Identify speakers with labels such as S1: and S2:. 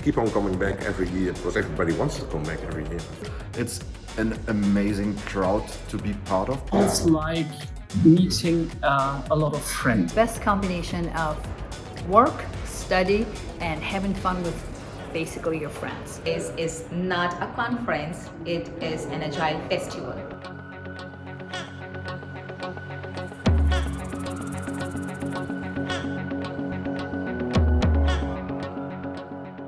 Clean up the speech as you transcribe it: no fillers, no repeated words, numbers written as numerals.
S1: keep on coming back every year because everybody wants to come back every year.
S2: It's an amazing crowd to be part of.
S3: It's like meeting a lot of friends.
S4: Best combination of work, study, and having fun with basically your friends.
S5: Is not a conference, it is an Agile festival.